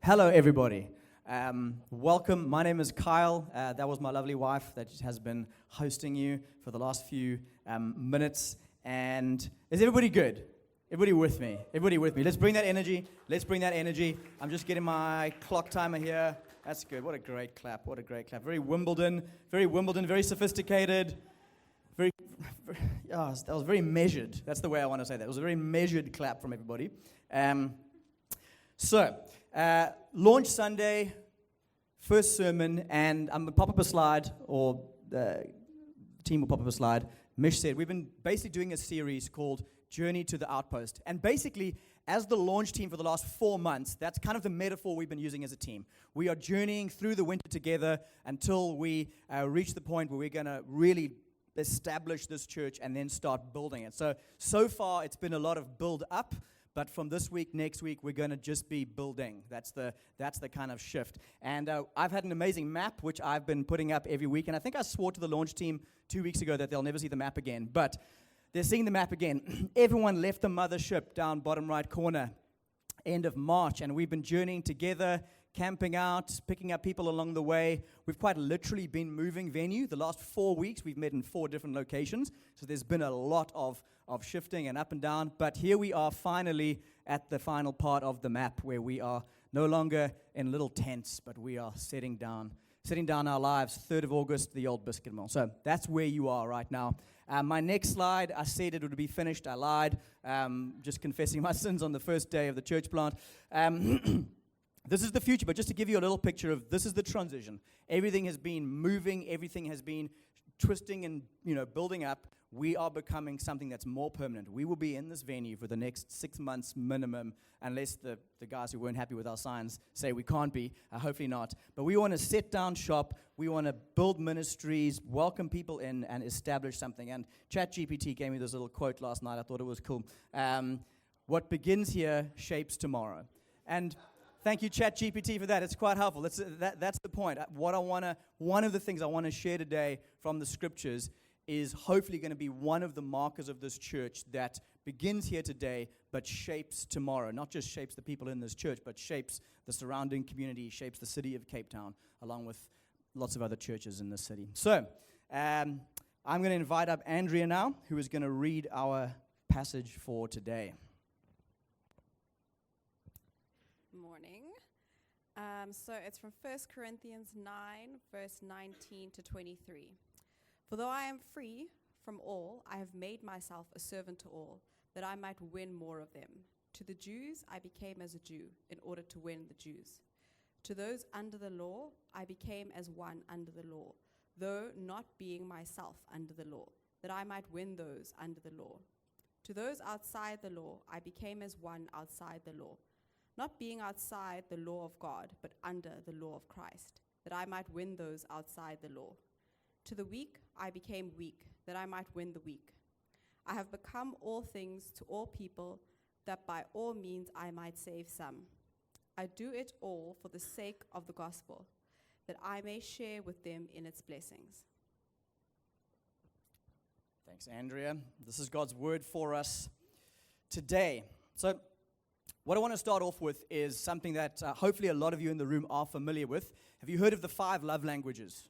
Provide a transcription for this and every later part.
Hello, everybody. Welcome. My name is Kyle. That was my lovely wife that has been hosting you for the last few minutes. And is everybody good? Everybody with me? Everybody with me? Let's bring that energy. Let's bring that energy. I'm just getting my clock timer here. That's good. What a great clap. What a great clap. Very Wimbledon, very sophisticated. That was very measured. That's the way I want to say that. It was a very measured clap from everybody. Launch Sunday, first sermon, and I'm going to pop up a slide, or the team will pop up a slide. Mish said, we've been basically doing a series called Journey to the Outpost. And basically, as the launch team for the last 4 months, that's kind of the metaphor we've been using as a team. We are journeying through the winter together until we reach the point where we're going to really establish this church and then start building it. So far, it's been a lot of build up. But from this week, next week, we're going to just be building. That's the kind of shift. And I've had an amazing map, which I've been putting up every week. And I think I swore to the launch team 2 weeks ago that they'll never see the map again. But they're seeing the map again. Everyone left the mothership down bottom right corner, end of March. And we've been journeying together, camping out, picking up people along the way. We've quite literally been moving venue. The last 4 weeks, we've met in 4 different locations. So there's been a lot of shifting and up and down. But here we are finally at the final part of the map where we are no longer in little tents, but we are setting down our lives. 3rd of August, the old biscuit mill. So that's where you are right now. My next slide, I said it would be finished. I lied. Just confessing my sins on the first day of the church plant. This is the future, but just to give you a little picture of this is the transition. Everything has been moving. Everything has been twisting and building up. We are becoming something that's more permanent. We will be in this venue for the next 6 months minimum, unless the guys who weren't happy with our signs say we can't be. Hopefully not. But we want to set down shop. We want to build ministries, welcome people in, and establish something. And ChatGPT gave me this little quote last night. I thought it was cool. What begins here shapes tomorrow. And thank you, ChatGPT, for that. It's quite helpful. That's the point. One of the things I want to share today from the scriptures is hopefully going to be one of the markers of this church that begins here today, but shapes tomorrow. Not just shapes the people in this church, but shapes the surrounding community, shapes the city of Cape Town, along with lots of other churches in this city. So, I'm going to invite up Andrea now, who is going to read our passage for today. Morning. So it's from 1 Corinthians 9, verse 19 to 23. For though I am free from all, I have made myself a servant to all, that I might win more of them. To the Jews I became as a Jew, in order to win the Jews. To those under the law I became as one under the law, though not being myself under the law, that I might win those under the law. To those outside the law I became as one outside the law, not being outside the law of God, but under the law of Christ, that I might win those outside the law. To the weak I became weak, that I might win the weak. I have become all things to all people, that by all means I might save some. I do it all for the sake of the gospel, that I may share with them in its blessings. Thanks, Andrea. This is God's word for us today. So, what I want to start off with is something that hopefully a lot of you in the room are familiar with. Have you heard of the 5 love languages?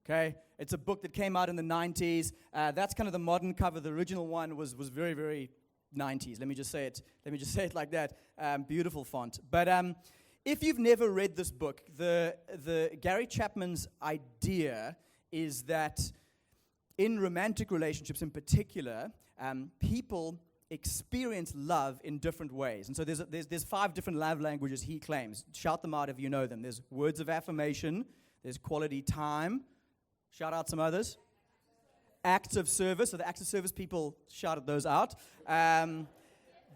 Okay, it's a book that came out in the 90s. That's kind of the modern cover. The original one was very, very 90s. Let me just say it like that. Beautiful font. But if you've never read this book, the Gary Chapman's idea is that in romantic relationships in particular, people experience love in different ways. And so there's 5 different love languages he claims. Shout them out if you know them. There's words of affirmation. There's quality time. Shout out some others. Acts of service. So the acts of service people shouted those out.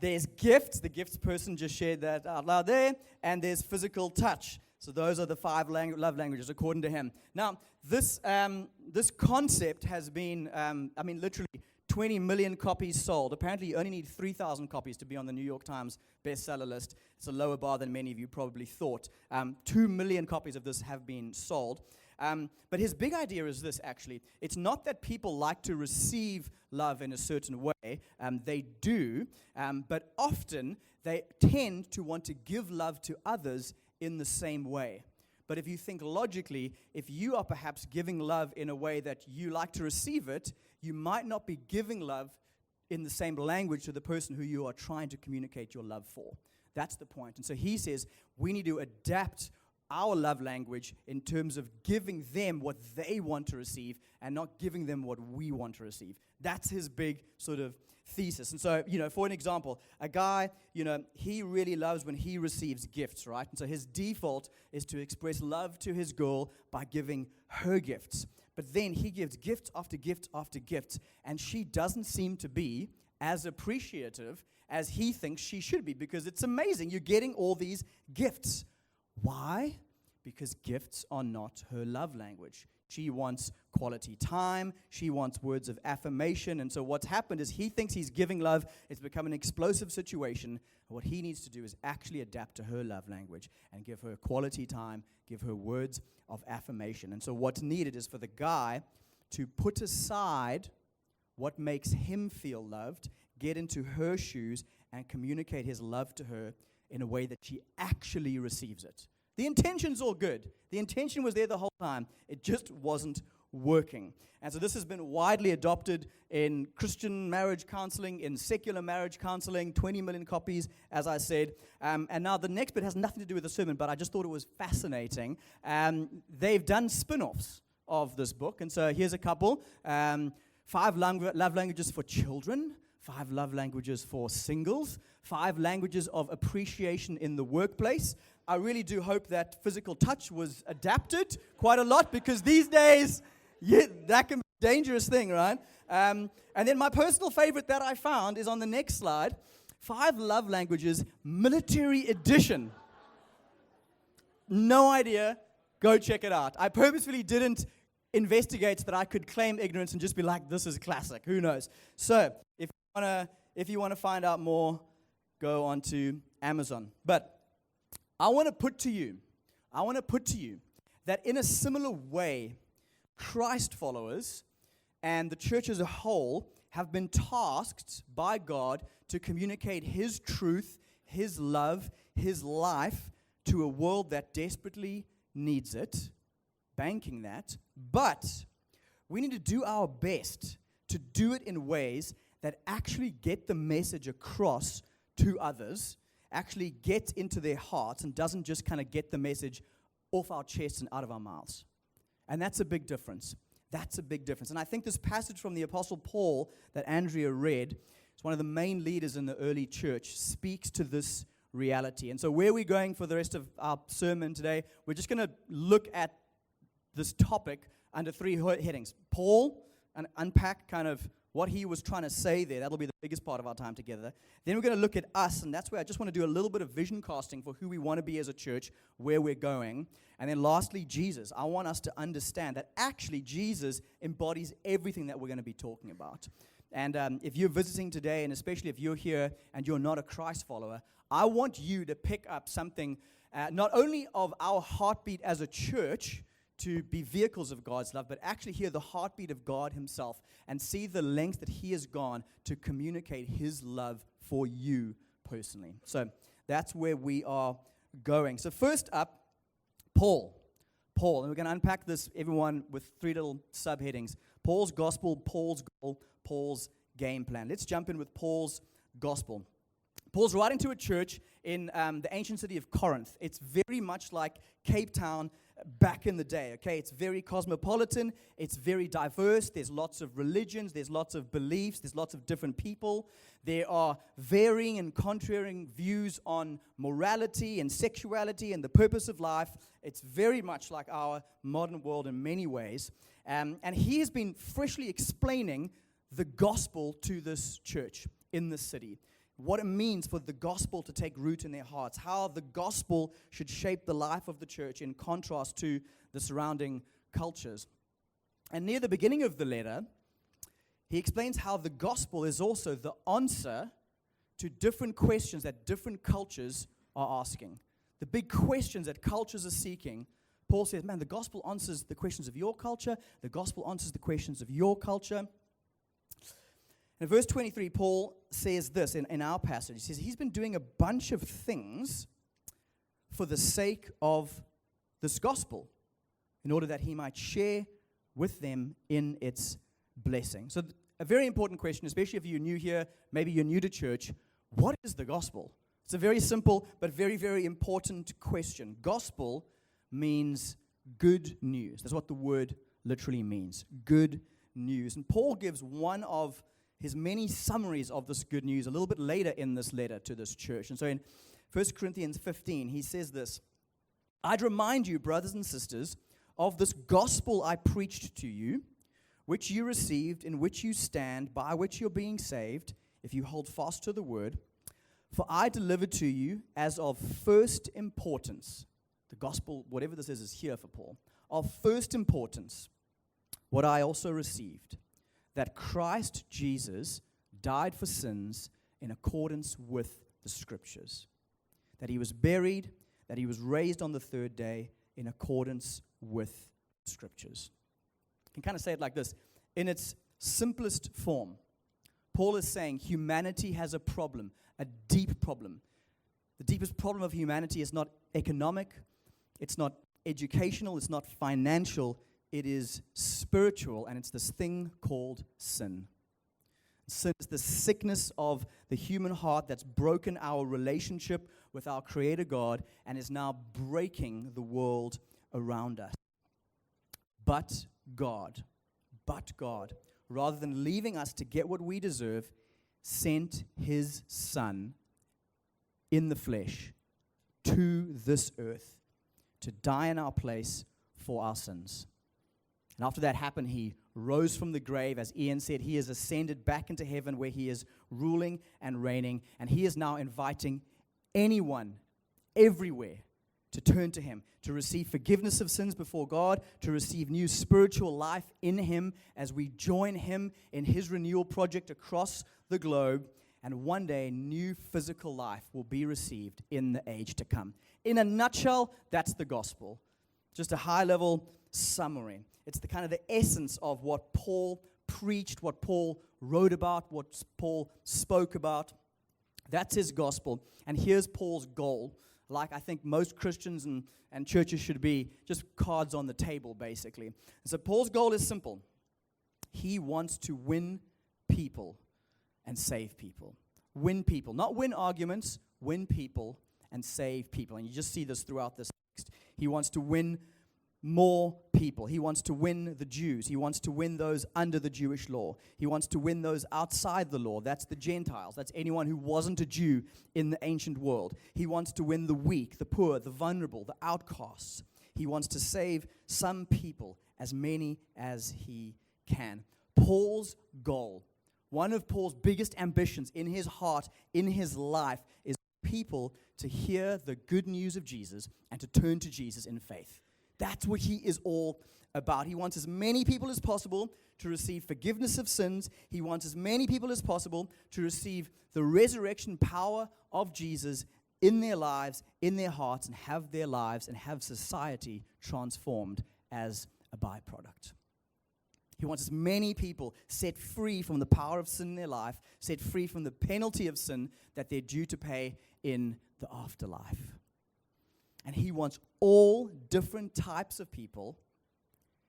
There's gifts. The gifts person just shared that out loud there. And there's physical touch. So those are the 5 love languages according to him. Now, this concept has been, literally 20 million copies sold. Apparently, you only need 3,000 copies to be on the New York Times bestseller list. It's a lower bar than many of you probably thought. 2 million copies of this have been sold. But his big idea is this, actually. It's not that people like to receive love in a certain way. They do. But often, they tend to want to give love to others in the same way. But if you think logically, if you are perhaps giving love in a way that you like to receive it, you might not be giving love in the same language to the person who you are trying to communicate your love for. That's the point. And so he says we need to adapt our love language in terms of giving them what they want to receive and not giving them what we want to receive. That's his big sort of thesis. And so, for an example, a guy, he really loves when he receives gifts, right? And so his default is to express love to his girl by giving her gifts. But then he gives gift after gift after gift, and she doesn't seem to be as appreciative as he thinks she should be, because it's amazing. You're getting all these gifts. Why? Because gifts are not her love language. She wants quality time. She wants words of affirmation. And so what's happened is he thinks he's giving love. It's become an explosive situation. What he needs to do is actually adapt to her love language and give her quality time, give her words of affirmation. And so what's needed is for the guy to put aside what makes him feel loved, get into her shoes, and communicate his love to her in a way that she actually receives it. The intention's all good. The intention was there the whole time. It just wasn't working. And so this has been widely adopted in Christian marriage counseling, in secular marriage counseling, 20 million copies, as I said. And now the next bit has nothing to do with the sermon, but I just thought it was fascinating. They've done spin-offs of this book. And so here's a couple. 5 love languages for children, 5 love languages for singles, 5 languages of appreciation in the workplace. I really do hope that physical touch was adapted quite a lot, because these days, that can be a dangerous thing, right? And then my personal favorite that I found is on the next slide, 5 love languages, military edition. No idea. Go check it out. I purposefully didn't investigate so that I could claim ignorance and just be like, this is classic. Who knows? So if you want to find out more, go on to Amazon. But I want to put to you that in a similar way, Christ followers and the church as a whole have been tasked by God to communicate His truth, His love, His life to a world that desperately needs it, banking that. But we need to do our best to do it in ways that actually get the message across to others, actually get into their hearts, and doesn't just kind of get the message off our chests and out of our mouths. And that's a big difference. That's a big difference. And I think this passage from the Apostle Paul that Andrea read, it's one of the main leaders in the early church, speaks to this reality. And so where we're going for the rest of our sermon today, we're just going to look at this topic under 3 headings. Paul, and unpack kind of what he was trying to say there. That'll be the biggest part of our time together. Then we're going to look at us, and that's where I just want to do a little bit of vision casting for who we want to be as a church, where we're going. And then lastly, Jesus. I want us to understand that actually Jesus embodies everything that we're going to be talking about. And if you're visiting today, and especially if you're here and you're not a Christ follower, I want you to pick up something not only of our heartbeat as a church, to be vehicles of God's love, but actually hear the heartbeat of God Himself and see the length that He has gone to communicate His love for you personally. So that's where we are going. So first up, Paul. And we're going to unpack this, everyone, with 3 little subheadings. Paul's gospel, Paul's goal, Paul's game plan. Let's jump in with Paul's gospel. Paul's writing to a church in the ancient city of Corinth. It's very much like Cape Town back in the day, okay? It's very cosmopolitan, it's very diverse, there's lots of religions, there's lots of beliefs, there's lots of different people. There are varying and contraring views on morality and sexuality and the purpose of life. It's very much like our modern world in many ways. And he has been freshly explaining the gospel to this church in this city. What it means for the gospel to take root in their hearts, how the gospel should shape the life of the church in contrast to the surrounding cultures. And near the beginning of the letter, he explains how the gospel is also the answer to different questions that different cultures are asking. The big questions that cultures are seeking. Paul says, man, the gospel answers the questions of your culture. The gospel answers the questions of your culture. In verse 23, Paul says this in our passage. He says he's been doing a bunch of things for the sake of this gospel, in order that he might share with them in its blessing. So a very important question, especially if you're new here, maybe you're new to church, what is the gospel? It's a very simple but very, very important question. Gospel means good news. That's what the word literally means, good news. And Paul gives one of his many summaries of this good news a little bit later in this letter to this church. And so in 1 Corinthians 15, he says this, I'd remind you, brothers and sisters, of this gospel I preached to you, which you received, in which you stand, by which you're being saved, if you hold fast to the word. For I delivered to you as of first importance. The gospel, whatever this is here for Paul. Of first importance, what I also received, that Christ Jesus died for sins in accordance with the Scriptures, that he was buried, that he was raised on the third day in accordance with the Scriptures. You can kind of say it like this. In its simplest form, Paul is saying humanity has a problem, a deep problem. The deepest problem of humanity is not economic, it's not educational, it's not financial, it is spiritual, and it's this thing called sin. Sin is the sickness of the human heart that's broken our relationship with our Creator God and is now breaking the world around us. But God, rather than leaving us to get what we deserve, sent his Son in the flesh to this earth to die in our place for our sins. And after that happened, he rose from the grave. As Ian said, he has ascended back into heaven where he is ruling and reigning. And he is now inviting anyone, everywhere, to turn to him, to receive forgiveness of sins before God, to receive new spiritual life in him as we join him in his renewal project across the globe. And one day, new physical life will be received in the age to come. In a nutshell, that's the gospel. Just a high-level summary. It's the kind of the essence of what Paul preached, what Paul wrote about, what Paul spoke about. That's his gospel. And here's Paul's goal. Like I think most Christians and churches should be, just cards on the table, basically. And so Paul's goal is simple. He wants to win people and save people. Win people. Not win arguments, win people and save people. And you just see this throughout this text. He wants to win more people. He wants to win the Jews. He wants to win those under the Jewish law. He wants to win those outside the law. That's the Gentiles. That's anyone who wasn't a Jew in the ancient world. He wants to win the weak, the poor, the vulnerable, the outcasts. He wants to save some people, as many as he can. Paul's goal, one of Paul's biggest ambitions in his heart, in his life, is people to hear the good news of Jesus and to turn to Jesus in faith. That's what he is all about. He wants as many people as possible to receive forgiveness of sins. He wants as many people as possible to receive the resurrection power of Jesus in their lives, in their hearts, and have their lives and have society transformed as a byproduct. He wants as many people set free from the power of sin in their life, set free from the penalty of sin that they're due to pay in the afterlife. And he wants all different types of people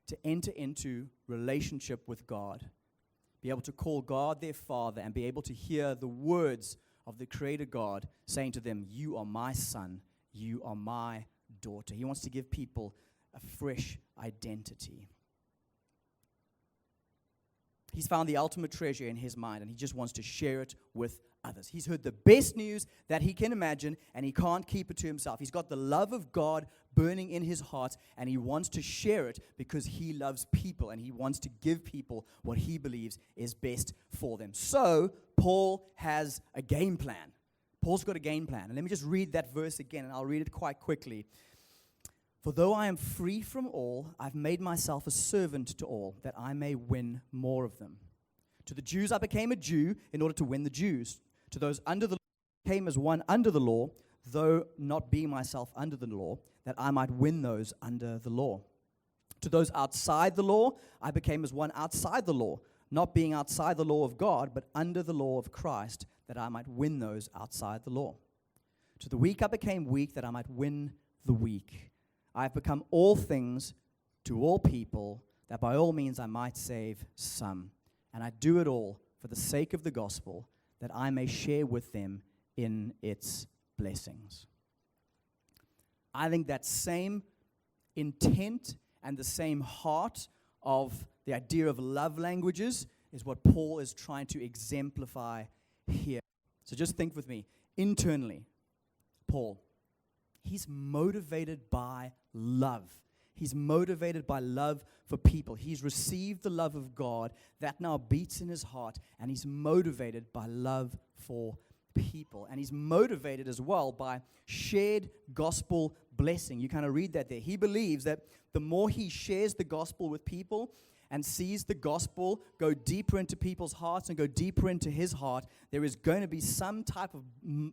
to enter into relationship with God, be able to call God their Father, and be able to hear the words of the Creator God saying to them, "You are my son, you are my daughter." He wants to give people a fresh identity. He's found the ultimate treasure in his mind, and he just wants to share it with others. He's heard the best news that he can imagine, and he can't keep it to himself. He's got the love of God burning in his heart, and he wants to share it because he loves people, and he wants to give people what he believes is best for them. So, Paul has a game plan. Paul's got a game plan. And let me just read that verse again, and I'll read it quite quickly. "For though I am free from all, I've made myself a servant to all, that I may win more of them. To the Jews I became a Jew in order to win the Jews. To those under the law I came as one under the law, though not being myself under the law, that I might win those under the law. To those outside the law I became as one outside the law, not being outside the law of God, but under the law of Christ, that I might win those outside the law. To the weak I became weak, that I might win the weak. I have become all things to all people, that by all means I might save some. And I do it all for the sake of the gospel, that I may share with them in its blessings. I think that same intent and the same heart of the idea of love languages is what Paul is trying to exemplify here. So just think with me. Internally, Paul, he's motivated by love. He's motivated by love for people. He's received the love of God that now beats in his heart, and he's motivated by love for people. And he's motivated as well by shared gospel blessing. You kind of read that there. He believes that the more he shares the gospel with people and sees the gospel go deeper into people's hearts and go deeper into his heart, there is going to be some type of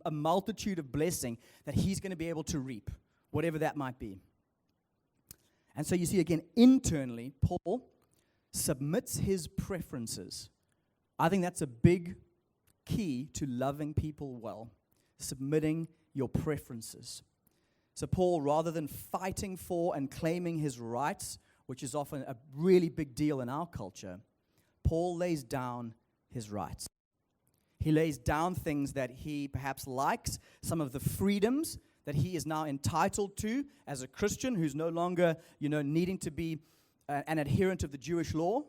a multitude of blessing that he's going to be able to reap, whatever that might be. And so you see again, internally, Paul submits his preferences. I think that's a big key to loving people well, submitting your preferences. So Paul, rather than fighting for and claiming his rights, which is often a really big deal in our culture, Paul lays down his rights. He lays down things that he perhaps likes, some of the freedoms that he is now entitled to as a Christian who's no longer, needing to be an adherent of the Jewish law.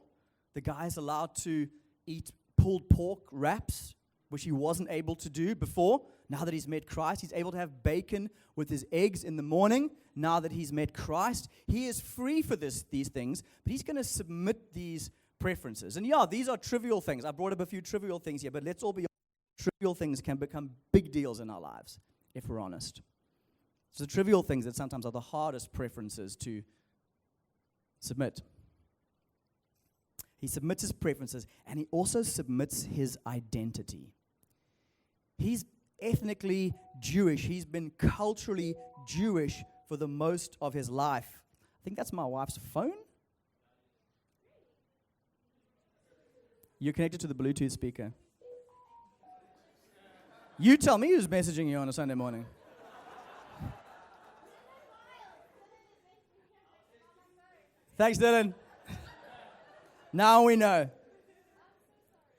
The guy is allowed to eat pulled pork wraps, which he wasn't able to do before. Now that he's met Christ, he's able to have bacon with his eggs in the morning. Now that he's met Christ, he is free for these things, but he's going to submit these preferences. And yeah, these are trivial things. I brought up a few trivial things here, but let's all be honest. Trivial things can become big deals in our lives, if we're honest. It's the trivial things that sometimes are the hardest preferences to submit. He submits his preferences, and he also submits his identity. He's ethnically Jewish. He's been culturally Jewish for the most of his life. I think that's my wife's phone. You're connected to the Bluetooth speaker. You tell me who's messaging you on a Sunday morning. Thanks, Dylan. Now we know.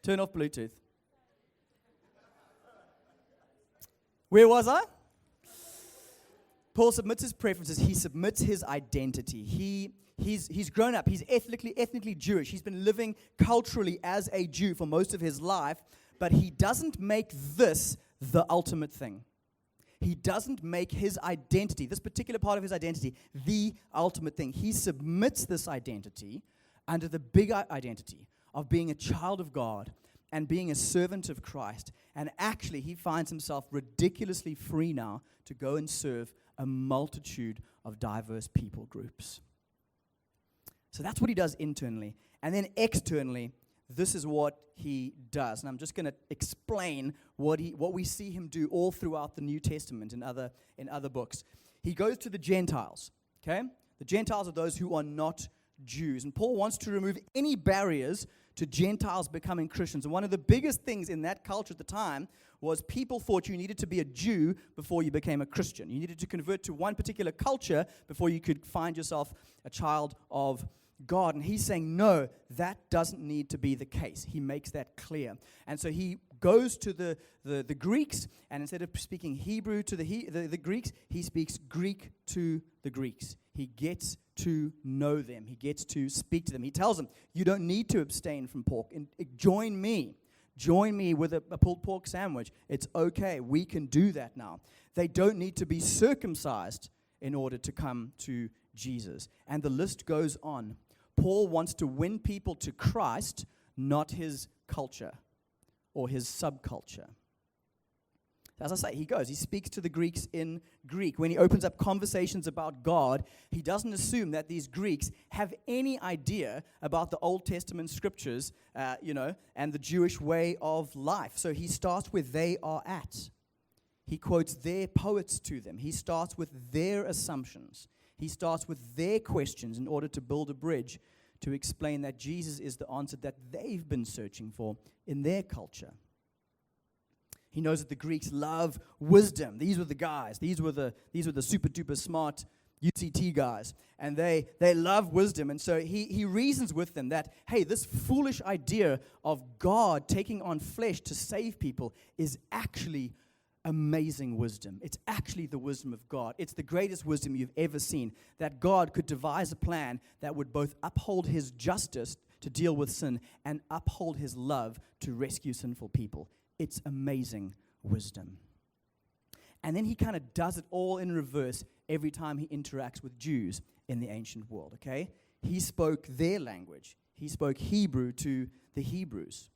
Turn off Bluetooth. Where was I? Paul submits his preferences. He submits his identity. He's grown up. He's ethnically Jewish. He's been living culturally as a Jew for most of his life, but he doesn't make this the ultimate thing. He doesn't make his identity, this particular part of his identity, the ultimate thing. He submits this identity under the big identity of being a child of God and being a servant of Christ. And actually, he finds himself ridiculously free now to go and serve a multitude of diverse people groups. So that's what he does internally. And then externally, this is what he does. And I'm just going to explain what we see him do all throughout the New Testament in other books. He goes to the Gentiles, okay? The Gentiles are those who are not Jews. And Paul wants to remove any barriers to Gentiles becoming Christians. And one of the biggest things in that culture at the time was people thought you needed to be a Jew before you became a Christian. You needed to convert to one particular culture before you could find yourself a child of God. And he's saying, no, that doesn't need to be the case. He makes that clear. And so he goes to the Greeks, and instead of speaking Hebrew to the Greeks, he speaks Greek to the Greeks. He gets to know them. He gets to speak to them. He tells them, you don't need to abstain from pork. Join me. Join me with a pulled pork sandwich. It's okay. We can do that now. They don't need to be circumcised in order to come to Jesus. And the list goes on. Paul wants to win people to Christ, not his culture or his subculture. As I say, he speaks to the Greeks in Greek. When he opens up conversations about God, he doesn't assume that these Greeks have any idea about the Old Testament scriptures, and the Jewish way of life. So he starts where they are at. He quotes their poets to them. He starts with their assumptions. He starts with their questions in order to build a bridge to explain that Jesus is the answer that they've been searching for in their culture. He knows that the Greeks love wisdom. These were the guys. These were the super duper smart UCT guys. And they love wisdom. And so he reasons with them that, hey, this foolish idea of God taking on flesh to save people is actually amazing wisdom. It's actually the wisdom of God. It's the greatest wisdom you've ever seen, that God could devise a plan that would both uphold his justice to deal with sin and uphold his love to rescue sinful people. It's amazing wisdom. And then he kind of does it all in reverse every time he interacts with Jews in the ancient world, okay? He spoke their language. He spoke Hebrew to the Hebrews.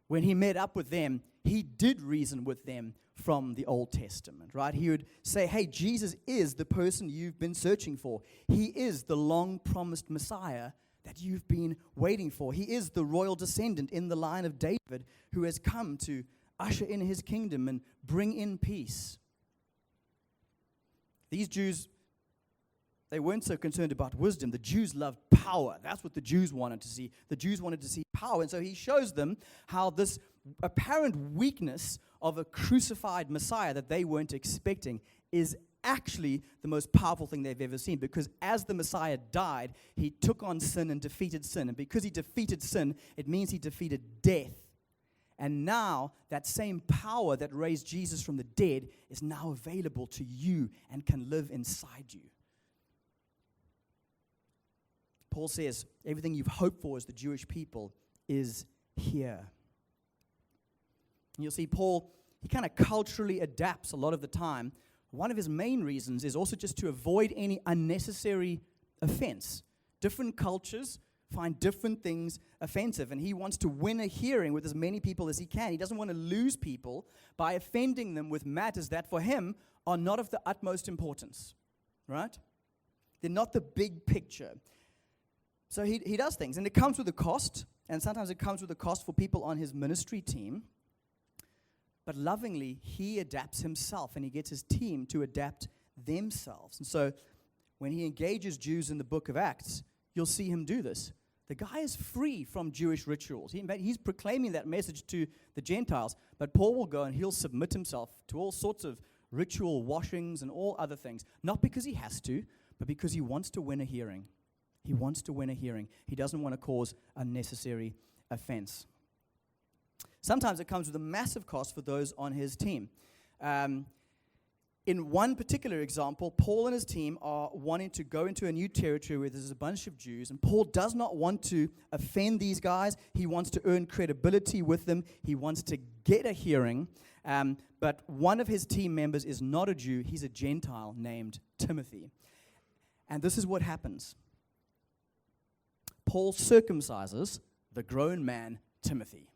When he met up with them, he did reason with them from the Old Testament, right? He would say, hey, Jesus is the person you've been searching for. He is the long-promised Messiah that you've been waiting for. He is the royal descendant in the line of David who has come to usher in his kingdom and bring in peace. These Jews, they weren't so concerned about wisdom. The Jews loved power. That's what the Jews wanted to see. The Jews wanted to see power. And so he shows them how this apparent weakness of a crucified Messiah that they weren't expecting is actually the most powerful thing they've ever seen, because as the Messiah died, he took on sin and defeated sin. And because he defeated sin, it means he defeated death. And now that same power that raised Jesus from the dead is now available to you and can live inside you. Paul says everything you've hoped for as the Jewish people is here. And you'll see Paul, he kind of culturally adapts a lot of the time. One of his main reasons is also just to avoid any unnecessary offense. Different cultures find different things offensive, and he wants to win a hearing with as many people as he can. He doesn't want to lose people by offending them with matters that for him are not of the utmost importance, right? They're not the big picture. So he does things, and it comes with a cost, and sometimes it comes with a cost for people on his ministry team. But lovingly, he adapts himself, and he gets his team to adapt themselves. And so when he engages Jews in the book of Acts, you'll see him do this. The guy is free from Jewish rituals. He's proclaiming that message to the Gentiles, but Paul will go and he'll submit himself to all sorts of ritual washings and all other things, not because he has to, but because he wants to win a hearing. He wants to win a hearing. He doesn't want to cause unnecessary offense. Sometimes it comes with a massive cost for those on his team. In one particular example, Paul and his team are wanting to go into a new territory where there's a bunch of Jews, and Paul does not want to offend these guys. He wants to earn credibility with them. He wants to get a hearing, but one of his team members is not a Jew. He's a Gentile named Timothy. And this is what happens. Paul circumcises the grown man Timothy.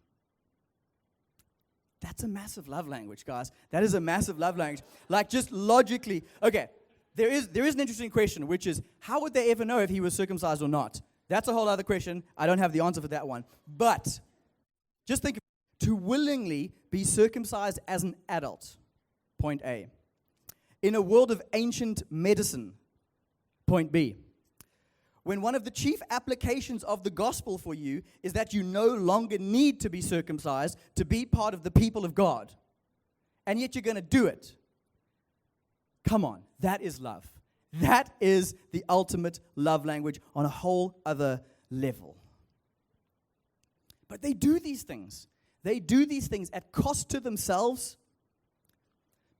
That's a massive love language, guys. That is a massive love language. Like, just logically, okay, there is an interesting question, which is, how would they ever know if he was circumcised or not? That's a whole other question. I don't have the answer for that one. But just think, to willingly be circumcised as an adult, point A. In a world of ancient medicine, point B. When one of the chief applications of the gospel for you is that you no longer need to be circumcised to be part of the people of God, and yet you're going to do it. Come on, that is love. That is the ultimate love language on a whole other level. But they do these things. They do these things at cost to themselves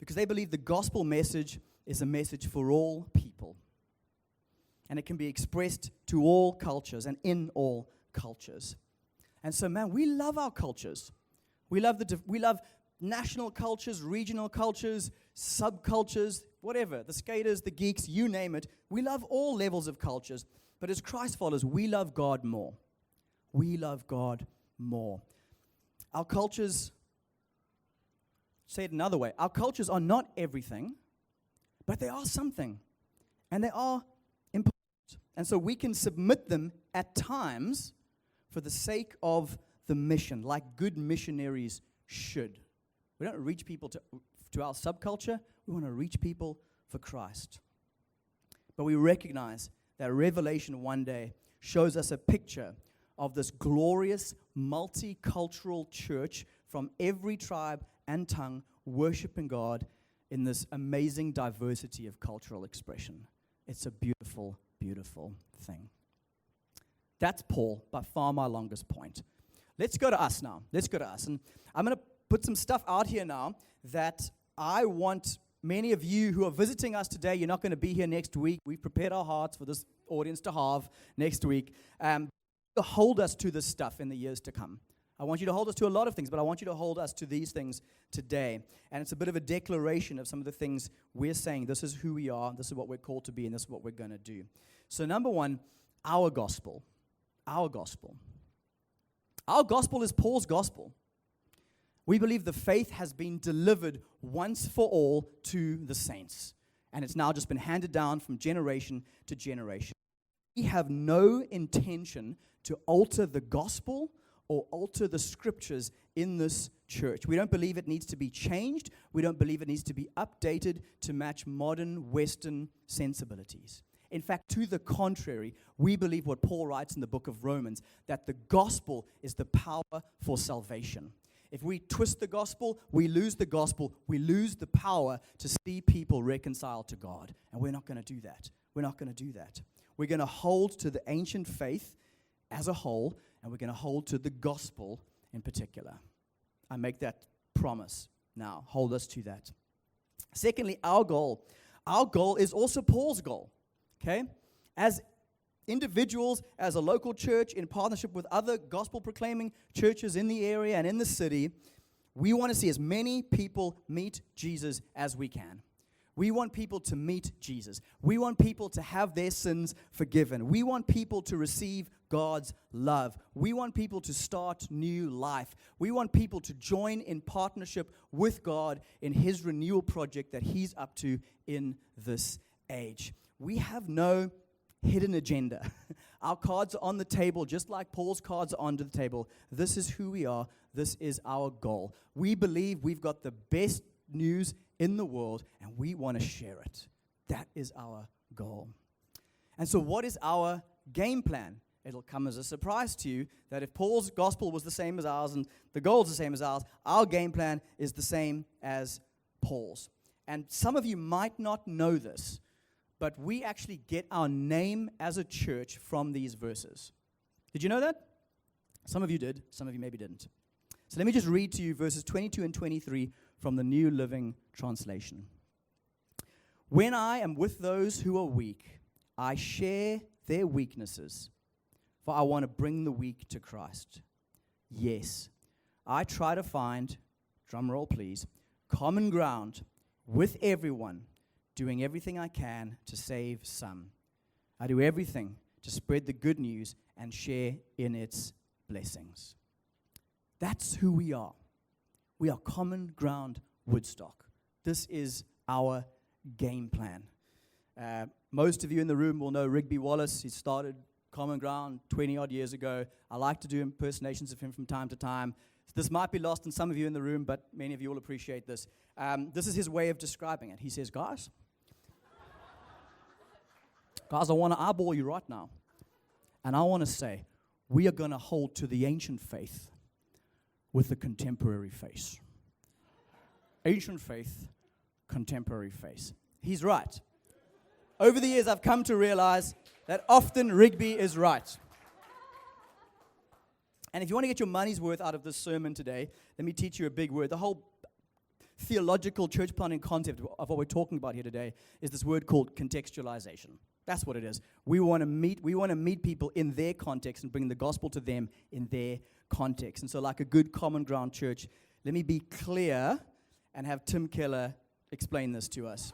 because they believe the gospel message is a message for all people. And it can be expressed to all cultures and in all cultures. And so, man, we love our cultures. We love national cultures, regional cultures, subcultures, whatever. The skaters, the geeks, you name it. We love all levels of cultures. But as Christ followers, we love God more. We love God more. Our cultures, say it another way, our cultures are not everything, but they are something. And they are important. And so we can submit them at times for the sake of the mission, like good missionaries should. We don't reach people to our subculture. We want to reach people for Christ. But we recognize that Revelation one day shows us a picture of this glorious multicultural church from every tribe and tongue, worshiping God in this amazing diversity of cultural expression. It's a beautiful, beautiful thing. That's Paul, by far my longest point. Let's go to us now. Let's go to us. And I'm going to put some stuff out here now that I want many of you who are visiting us today, you're not going to be here next week. We've prepared our hearts for this audience to have next week. To hold us to this stuff in the years to come. I want you to hold us to a lot of things, but I want you to hold us to these things today. And it's a bit of a declaration of some of the things we're saying. This is who we are, this is what we're called to be, and this is what we're going to do. So number one, our gospel. Our gospel. Our gospel is Paul's gospel. We believe the faith has been delivered once for all to the saints. And it's now just been handed down from generation to generation. We have no intention to alter the gospel or alter the scriptures in this church. We don't believe it needs to be changed. We don't believe it needs to be updated to match modern Western sensibilities. In fact, to the contrary, we believe what Paul writes in the book of Romans, that the gospel is the power for salvation. If we twist the gospel, we lose the power to see people reconciled to God. And we're not going to do that. We're not going to do that. We're going to hold to the ancient faith as a whole, and we're going to hold to the gospel in particular. I make that promise now. Hold us to that. Secondly, our goal. Our goal is also Paul's goal. Okay? As individuals, as a local church, in partnership with other gospel-proclaiming churches in the area and in the city, we want to see as many people meet Jesus as we can. We want people to meet Jesus. We want people to have their sins forgiven. We want people to receive God's love. We want people to start new life. We want people to join in partnership with God in His renewal project that He's up to in this age. We have no hidden agenda. Our cards are on the table, just like Paul's cards are on the table. This is who we are. This is our goal. We believe we've got the best news in the world, and we want to share it. That is our goal. And so what is our game plan? It'll come as a surprise to you that if Paul's gospel was the same as ours and the goal is the same as ours, our game plan is the same as Paul's. And some of you might not know this, but we actually get our name as a church from these verses. Did you know that? Some of you did, some of you maybe didn't. So let me just read to you verses 22 and 23 from the New Living Translation. When I am with those who are weak, I share their weaknesses, for I want to bring the weak to Christ. Yes, I try to find, drum roll please, common ground with everyone, doing everything I can to save some. I do everything to spread the good news and share in its blessings. That's who we are. We are Common Ground Woodstock. This is our game plan. Most of you in the room will know Rigby Wallace. He started Common Ground 20-odd years ago. I like to do impersonations of him from time to time. This might be lost on some of you in the room, but many of you will appreciate this. This is his way of describing it. He says, guys, I want to eyeball you right now. And I want to say, we are going to hold to the ancient faith with the contemporary face. Ancient faith, contemporary face. He's right. Over the years, I've come to realize that often Rigby is right. And if you want to get your money's worth out of this sermon today, let me teach you a big word. The whole theological church planting concept of what we're talking about here today is this word called contextualization. That's what it is. We want to meet people in their context and bring the gospel to them in their context. And so like a good common ground church, let me be clear and have Tim Keller explain this to us.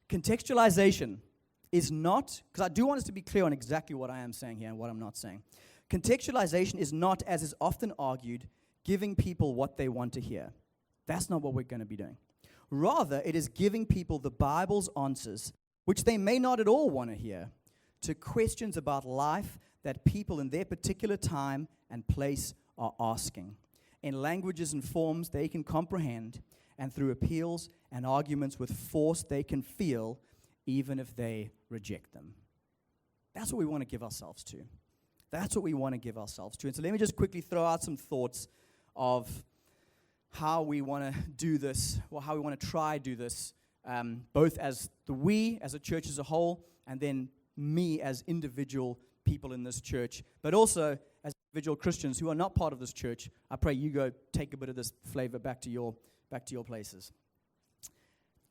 Contextualization is not, because I do want us to be clear on exactly what I am saying here and what I'm not saying. Contextualization is not, as is often argued, giving people what they want to hear. That's not what we're going to be doing. Rather, it is giving people the Bible's answers, which they may not at all want to hear, to questions about life that people in their particular time and place are asking, in languages and forms they can comprehend, and through appeals and arguments with force they can feel, even if they reject them. That's what we want to give ourselves to. That's what we want to give ourselves to. And so let me just quickly throw out some thoughts of how we want to do this, or how we want to try do this, both as a church as a whole, and then me as individual people in this church, but also as individual Christians who are not part of this church. I pray you go take a bit of this flavor back to your places.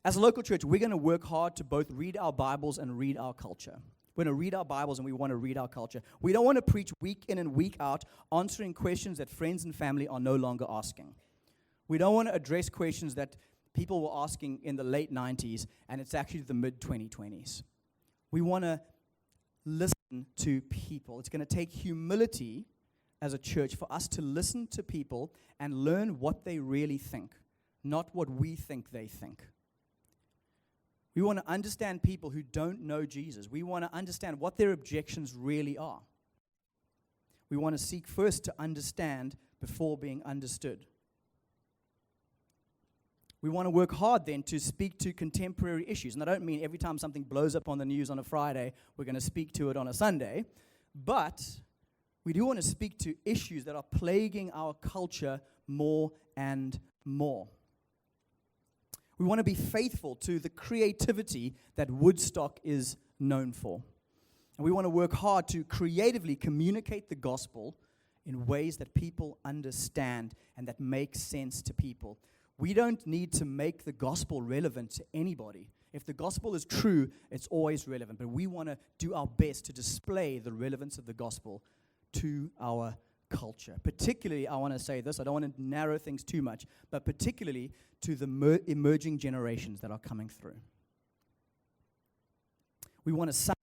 As a local church, we're going to work hard to both read our Bibles and read our culture. We're going to read our Bibles and we want to read our culture. We don't want to preach week in and week out, answering questions that friends and family are no longer asking. We don't want to address questions that people were asking in the late 90s, and it's actually the mid-2020s. We want to listen to people. It's going to take humility as a church for us to listen to people and learn what they really think, not what we think they think. We want to understand people who don't know Jesus. We want to understand what their objections really are. We want to seek first to understand before being understood. We want to work hard then to speak to contemporary issues. And I don't mean every time something blows up on the news on a Friday, we're going to speak to it on a Sunday. But we do want to speak to issues that are plaguing our culture more and more. We want to be faithful to the creativity that Woodstock is known for. And we want to work hard to creatively communicate the gospel in ways that people understand and that make sense to people. We don't need to make the gospel relevant to anybody. If the gospel is true, it's always relevant. But we want to do our best to display the relevance of the gospel to our culture. Particularly, I want to say this, I don't want to narrow things too much, but particularly to the emerging generations that are coming through. We want to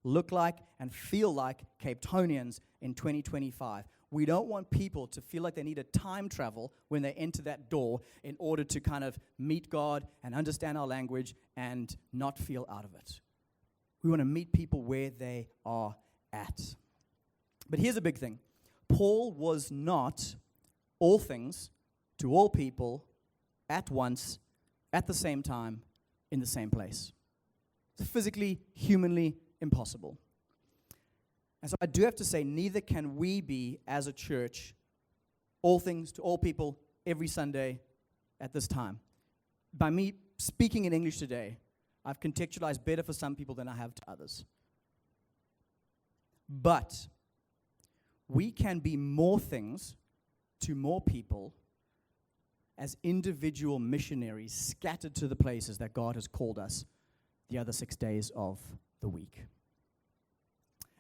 look like and feel like Cape Townians in 2025. We don't want people to feel like they need a time travel when they enter that door in order to kind of meet God and understand our language and not feel out of it. We want to meet people where they are at. But here's a big thing. Paul was not all things to all people at once, at the same time, in the same place. It's physically, humanly impossible. And so I do have to say, neither can we be, as a church, all things to all people every Sunday at this time. By me speaking in English today, I've contextualized better for some people than I have to others. But we can be more things to more people as individual missionaries scattered to the places that God has called us the other 6 days of the week.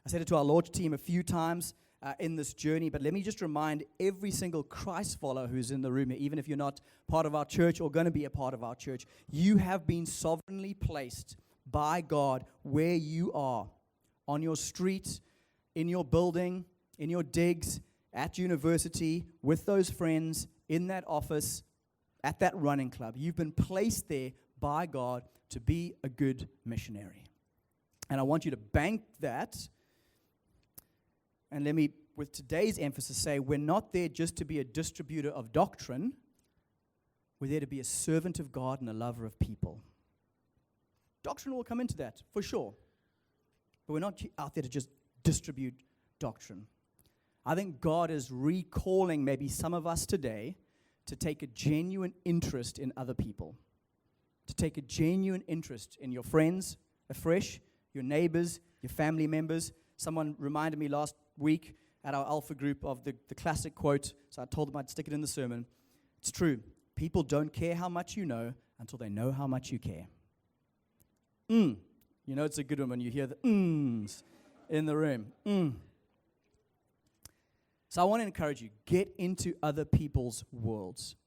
I said it to our launch team a few times in this journey, but let me just remind every single Christ follower who's in the room, even if you're not part of our church or going to be a part of our church, you have been sovereignly placed by God where you are, on your street, in your building, in your digs, at university, with those friends, in that office, at that running club. You've been placed there by God to be a good missionary. And I want you to bank that. And let me, with today's emphasis, say we're not there just to be a distributor of doctrine. We're there to be a servant of God and a lover of people. Doctrine will come into that, for sure. But we're not out there to just distribute doctrine. I think God is recalling maybe some of us today to take a genuine interest in other people, to take a genuine interest in your friends afresh, your neighbors, your family members. Someone reminded me last week at our Alpha group of the classic quote, so I told them I'd stick it in the sermon. It's true. People don't care how much you know until they know how much you care. You know it's a good one when you hear the mms in the room. So I want to encourage you, get into other people's worlds.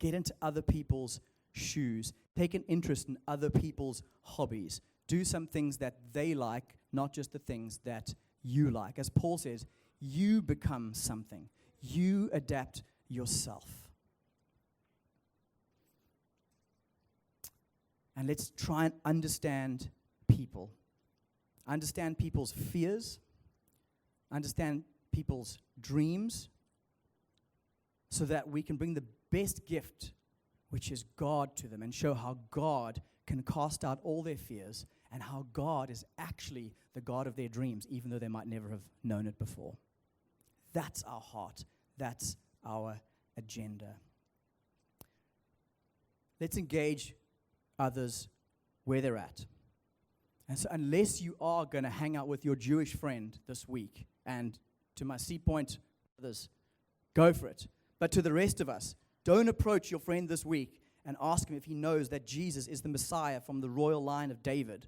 Get into other people's shoes. Take an interest in other people's hobbies. Do some things that they like, not just the things that you like. As Paul says, you become something. You adapt yourself. And let's try and understand people. Understand people's fears. Understand people's dreams, so that we can bring the best gift, which is God, to them and show how God can cast out all their fears and how God is actually the God of their dreams, even though they might never have known it before. That's our heart. That's our agenda. Let's engage others where they're at. And so unless you are going to hang out with your Jewish friend this week, and to my C point, others, go for it. But to the rest of us, don't approach your friend this week and ask him if he knows that Jesus is the Messiah from the royal line of David.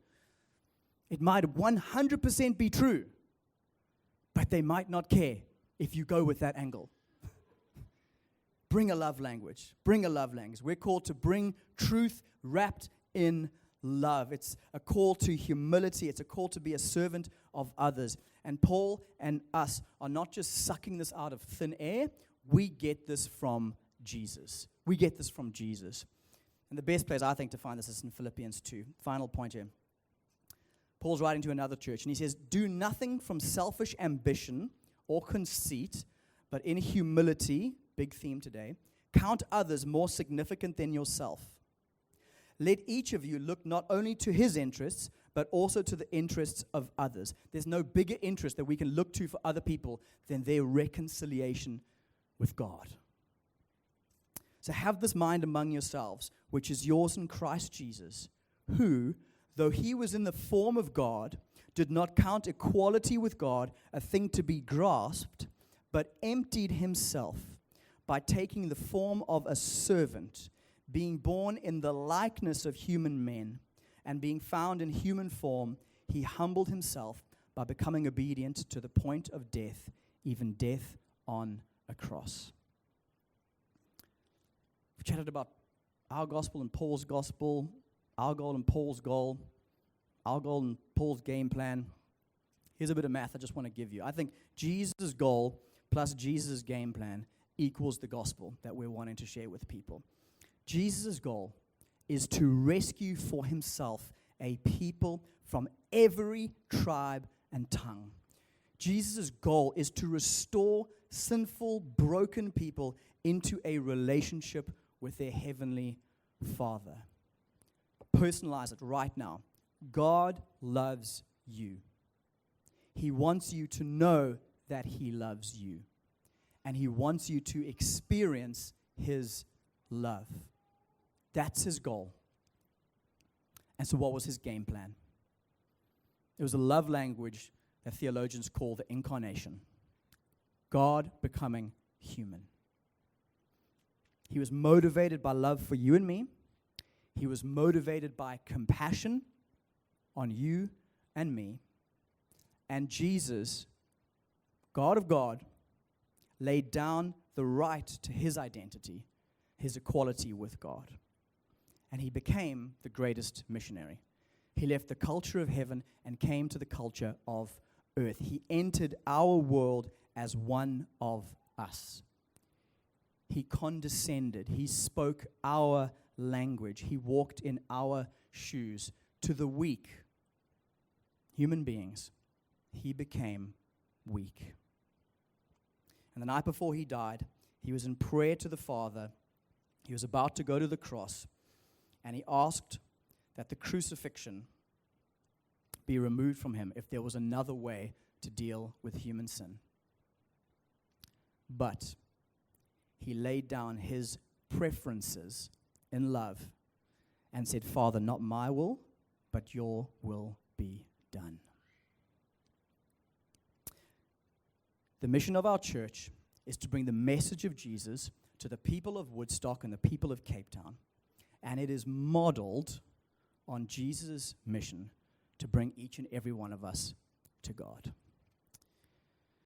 It might 100% be true, but they might not care if you go with that angle. Bring a love language. Bring a love language. We're called to bring truth wrapped in love. It's a call to humility. It's a call to be a servant of others. And Paul and us are not just sucking this out of thin air. We get this from Jesus. We get this from Jesus. And the best place, I think, to find this is in Philippians 2. Final point here. Paul's writing to another church, and he says, do nothing from selfish ambition or conceit, but in humility, big theme today, count others more significant than yourself. Let each of you look not only to his interests, but also to the interests of others. There's no bigger interest that we can look to for other people than their reconciliation with God. So have this mind among yourselves, which is yours in Christ Jesus, who, though he was in the form of God, did not count equality with God a thing to be grasped, but emptied himself by taking the form of a servant, being born in the likeness of human men, and being found in human form, he humbled himself by becoming obedient to the point of death, even death on a cross. We've chatted about our gospel and Paul's gospel, our goal and Paul's goal, our goal and Paul's game plan. Here's a bit of math I just want to give you. I think Jesus' goal plus Jesus' game plan equals the gospel that we're wanting to share with people. Jesus' goal is to rescue for himself a people from every tribe and tongue. Jesus' goal is to restore sinful, broken people into a relationship with their heavenly Father. Personalize it right now. God loves you. He wants you to know that he loves you. And he wants you to experience his love. That's his goal. And so what was his game plan? It was a love language that theologians call the incarnation. God becoming human. He was motivated by love for you and me. He was motivated by compassion on you and me. And Jesus, God of God, laid down the right to his identity, his equality with God. And he became the greatest missionary. He left the culture of heaven and came to the culture of earth. He entered our world as one of us. He condescended. He spoke our language. He walked in our shoes. To the weak, human beings, he became weak. And the night before he died, he was in prayer to the Father. He was about to go to the cross, and he asked that the crucifixion be removed from him if there was another way to deal with human sin. But he laid down his preferences in love and said, Father, not my will, but your will be done. The mission of our church is to bring the message of Jesus to the people of Woodstock and the people of Cape Town. And it is modeled on Jesus' mission to bring each and every one of us to God.